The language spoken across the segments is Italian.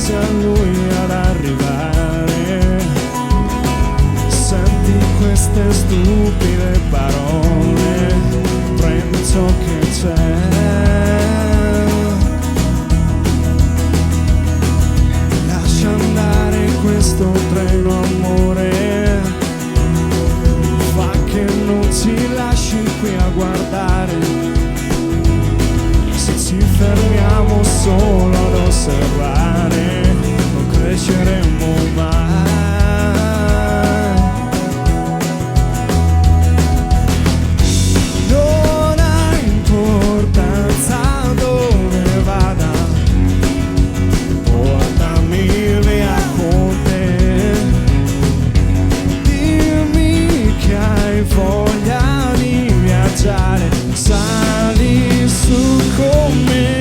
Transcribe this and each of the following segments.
sia lui ad arrivare. Senti queste stupide parole, prendi ciò che c'è. Lascia andare questo treno, amore, fa che non ci lasci qui a guardare. Se ci fermiamo solo ad osservare, non cresceremo mai. Non ha importanza dove vada, portami via con te. Dimmi che hai voglia di viaggiare, sali su con me.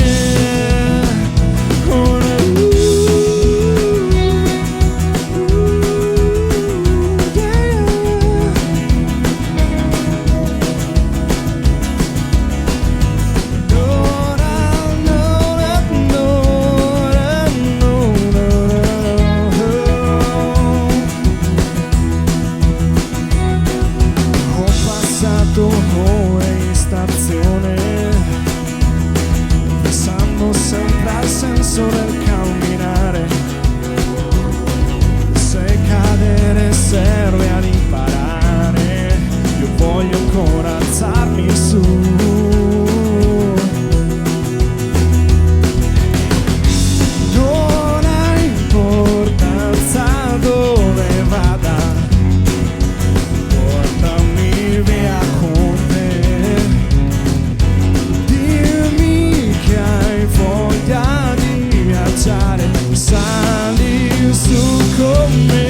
Ore in stazione, pensando sempre al senso del camminare. Se cadere serve ad imparare, io voglio ancora alzarmi su. Non ha importanza dove vada, portami via con te. Dimmi che hai voglia di viaggiare, sali su con me.